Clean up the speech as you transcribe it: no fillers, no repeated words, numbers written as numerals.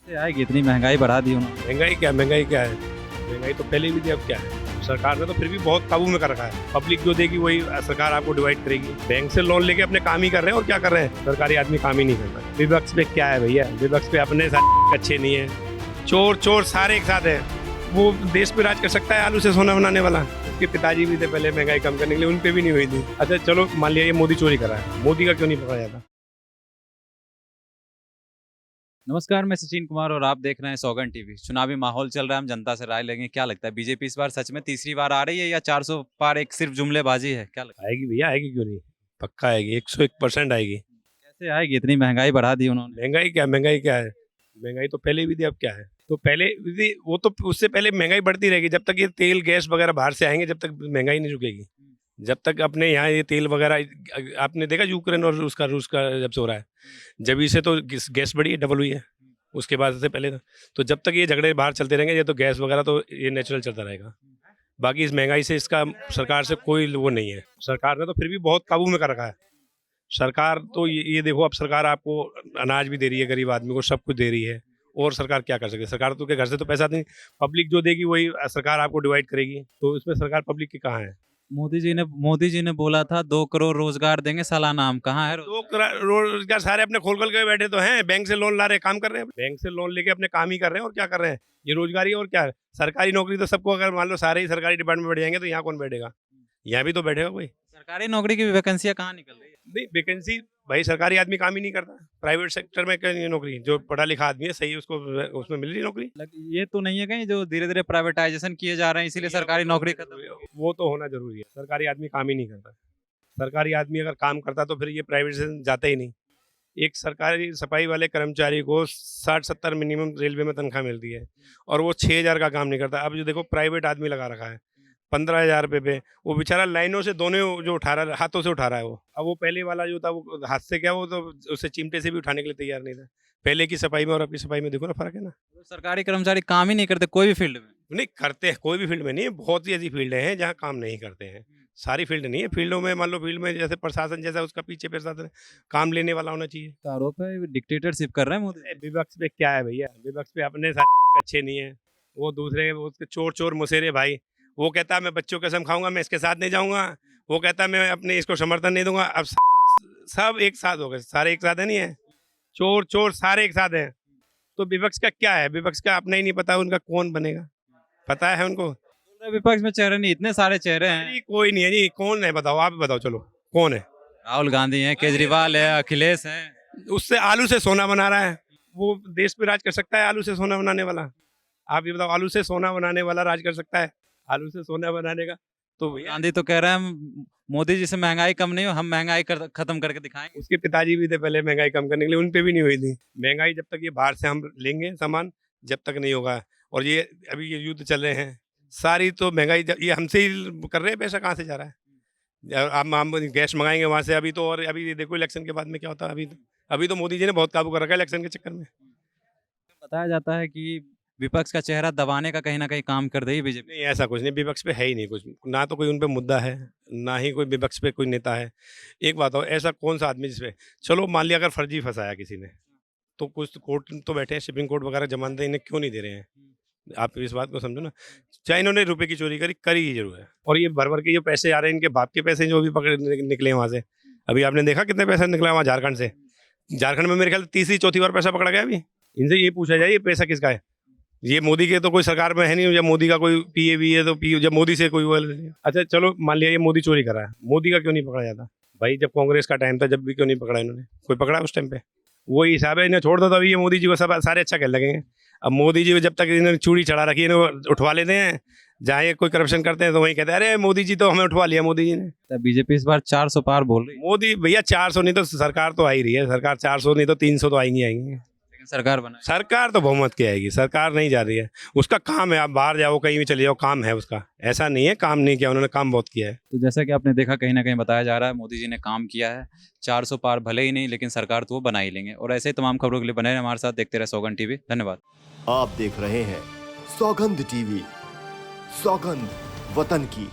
कैसे आएगी, इतनी महंगाई बढ़ा दी उन्होंने। महंगाई क्या है। महंगाई तो पहले भी थी, अब क्या है। सरकार ने तो फिर भी बहुत काबू में कर रखा है। पब्लिक जो देगी वही सरकार आपको डिवाइड करेगी। बैंक से लोन लेके अपने काम ही कर रहे हैं और क्या कर रहे हैं। सरकारी आदमी काम ही नहीं कर रहा। विपक्ष पे क्या है भैया, विपक्ष पे अपने साथ अच्छे नहीं है। चोर सारे एक साथ है। वो देश पे राज कर सकता है आलू से सोना बनाने वाला। उसके पिताजी भी थे पहले महंगाई कम करने के लिए, उन पे भी नहीं हुई थी। अच्छा चलो मान लिया ये मोदी चोरी कर रहा है, मोदी का क्यों नहीं पकड़ा जाता। नमस्कार, मैं सचिन कुमार और आप देख रहे हैं सौगन टीवी। चुनावी माहौल चल रहा है, हम जनता से राय लेंगे। क्या लगता है, बीजेपी इस बार सच में तीसरी बार आ रही है या 400 पार एक सिर्फ जुमलेबाजी है? क्या लगता आएगी भैया, आएगी क्यों नहीं, पक्का आएगी, 101% आएगी। है, कैसे आएगी, इतनी महंगाई बढ़ा दी उन्होंने। महंगाई क्या है। महंगाई तो पहले भी थी, अब क्या है। तो पहले भी वो तो उससे पहले महंगाई बढ़ती रहेगी जब तक ये तेल गैस वगैरह बाहर से आएंगे, जब तक महंगाई नहीं रुकेगी। जब तक अपने यहाँ ये तेल वगैरह आपने देखा यूक्रेन और रूस का जब से हो रहा है, जब से तो गैस बढ़ी है, डबल हुई है। उसके बाद से पहले तो जब तक ये झगड़े बाहर चलते रहेंगे, ये तो गैस वगैरह तो ये नेचुरल चलता रहेगा। बाकी इस महंगाई से इसका सरकार से कोई वो नहीं है। सरकार ने तो फिर भी बहुत काबू में कर रखा है। सरकार तो ये देखो, अब सरकार आपको अनाज भी दे रही है, गरीब आदमी को सब कुछ दे रही है। और सरकार क्या कर सकती है। सरकार तो के घर से तो पैसा नहीं, पब्लिक जो देगी वही सरकार आपको डिवाइड करेगी। तो इसमें सरकार पब्लिक की कहाँ है। मोदी जी ने बोला था 2 करोड़ रोजगार देंगे सालाना, हम कहाँ है? तो रोजगार सारे अपने खोल खोल के बैठे तो हैं, बैंक से लोन ला रहे, काम कर रहे हैं, बैंक से लोन लेके अपने काम ही कर रहे हैं और क्या कर रहे हैं। ये रोजगारी और क्या है। सरकारी नौकरी तो सबको, अगर मान लो सारे ही सरकारी डिपार्टमेंट में बैठ जाएंगे तो यहाँ कौन बैठेगा। यहाँ भी तो बैठेगा कोई। सरकारी नौकरी की वैकेंसियां कहाँ निकल रही है? नहीं वैकेंसी, भाई सरकारी आदमी काम ही नहीं करता। प्राइवेट सेक्टर में क्या नौकरी, जो पढ़ा लिखा आदमी है सही, उसको उसमें मिल रही नौकरी। ये तो नहीं है कहीं जो धीरे धीरे प्राइवेटाइजेशन किए जा रहे हैं, इसीलिए सरकारी नौकरी खत्म। वो तो होना जरूरी है। सरकारी आदमी काम ही नहीं करता। सरकारी आदमी अगर काम करता तो फिर ये प्राइवेट से जाता ही नहीं। एक सरकारी सफाई वाले कर्मचारी को 60-70 मिनिमम रेलवे में तनख्वाह मिलती है और वो 6,000 का काम नहीं करता। अब जो देखो प्राइवेट आदमी लगा रखा है 15,000 रुपये पे, वो बेचारा लाइनों से दोनों जो उठा रहा है, हाथों से उठा रहा है वो। अब वो पहले वाला जो था वो हाथ से क्या, वो तो उसे चिमटे से भी उठाने के लिए तैयार नहीं था। पहले की सफाई में और अब की सफाई में देखो ना फर्क है ना। तो सरकारी कर्मचारी काम ही नहीं करते कोई भी फील्ड में। नहीं करते हैं, कोई भी फील्ड में नहीं है। बहुत ही ऐसी फील्डें हैं जहाँ काम नहीं करते हैं। सारी फील्ड नहीं है। फील्डों में मान लो, फील्ड में जैसे प्रशासन जैसा, उसका पीछे प्रशासन काम लेने वाला होना चाहिए। तो आरोप है डिक्टेटरशिप कर रहे हैं मोदी। विपक्ष पे क्या है भैया, विपक्ष पे अपने साथ अच्छे नहीं है। वो दूसरे उसके चोर मुसेरे भाई। वो कहता है मैं बच्चों की कसम खाऊंगा, मैं इसके साथ नहीं जाऊंगा। वो कहता है मैं अपने इसको समर्थन नहीं दूंगा। अब सब एक साथ हो गए, सारे एक साथ है, नहीं है। चोर सारे एक साथ हैं। तो विपक्ष का क्या है, विपक्ष का अपना ही नहीं पता उनका कौन बनेगा। पता है उनको। विपक्ष में चेहरे नहीं, इतने सारे चेहरे हैं। जी कोई नहीं है जी, कौन है बताओ, आप बताओ चलो कौन है। राहुल गांधी हैं, केजरीवाल है, अखिलेश हैं। उससे आलू से सोना बना रहा है। वो देश पे राज कर सकता है आलू से सोना बनाने वाला। आप ये बताओ, आलू से सोना बनाने वाला राज कर सकता है। आलू से सोना बनाने का तो भैया, गांधी तो कह रहे हैं मोदी जी से महंगाई कम नहीं हो, हम महंगाई खत्म करके दिखाएंगे। उसके पिताजी भी थे पहले महंगाई कम करने के लिए, उन पे भी नहीं हुई थी। महंगाई जब तक ये बाहर से हम लेंगे सामान, जब तक नहीं होगा। और ये अभी ये युद्ध चल रहे हैं, सारी तो महंगाई ये हमसे ही कर रहे हैं। पैसा कहाँ से जा रहा है। हम गैस मंगाएंगे वहाँ से। अभी तो, और अभी देखो इलेक्शन के बाद में क्या होता है। अभी तो मोदी जी ने बहुत काबू कर रखा है इलेक्शन के चक्कर में। बताया जाता है कि विपक्ष का चेहरा दबाने का कहीं ना कहीं काम कर रही है बीजेपी। नहीं ऐसा कुछ नहीं, विपक्ष पे है ही नहीं कुछ। ना तो कोई उन पे मुद्दा है, ना ही कोई विपक्ष पे कोई नेता है। एक बात हो, ऐसा कौन सा आदमी जिसपे, चलो मान लिया अगर फर्जी फंसाया किसी ने, तो कुछ कोर्ट तो बैठे हैं, सुप्रीम कोर्ट वगैरह जमानत इन्हें क्यों नहीं दे रहे हैं। आप इस बात को समझो ना। चाहे इन्होंने रुपए की चोरी करी ही जरूर है। और ये भर के जो पैसे आ रहे हैं, इनके बाप के पैसे जो भी पकड़े निकले वहाँ से। अभी आपने देखा कितने पैसा निकला वहाँ झारखंड से। झारखंड में मेरे ख्याल तीसरी चौथी बार पैसा पकड़ा गया। अभी इनसे ये पूछा जाए ये पैसा किसका है। ये मोदी के तो कोई सरकार में है नहीं, जब मोदी का कोई पीए भी है तो पी, जब मोदी से कोई वो नहीं। अच्छा चलो मान लिया ये मोदी चोरी कर रहा है, मोदी का क्यों नहीं पकड़ा जाता भाई। जब कांग्रेस का टाइम था, जब भी क्यों नहीं पकड़ा इन्होंने, कोई पकड़ा उस टाइम पे। वही हिसाब है, इन्हें छोड़ दो तो अभी ये मोदी जी को सब सारे अच्छा कहने लगेंगे। अब मोदी जी को जब तक इन्होंने चूड़ी चढ़ा रखी है, इन्हें उठवा लेते हैं। जहाँ ये कोई करप्शन करते हैं तो वही कहते हैं अरे मोदी जी तो हमें उठवा लिया मोदी जी ने। बीजेपी इस बार 400 पार बोल रही है। मोदी भैया 400 नहीं तो सरकार तो आ ही रही है। सरकार 400 नहीं तो 300 तो आएंगी। लेकिन सरकार बना, सरकार तो बहुमत की आएगी। सरकार नहीं जा रही है, उसका काम है। आप बाहर जाओ कहीं भी चले जाओ, काम है उसका। ऐसा नहीं है काम नहीं किया, उन्होंने काम बहुत किया है। तो जैसा कि आपने देखा, कहीं ना कहीं बताया जा रहा है मोदी जी ने काम किया है। 400 पार भले ही नहीं, लेकिन सरकार तो वो बना ही लेंगे। और ऐसे ही तमाम खबरों के लिए बने रहें हमारे साथ, देखते रहे सौगंध टीवी। धन्यवाद। आप देख रहे हैं सौगंध टीवी, सौगंध वतन की।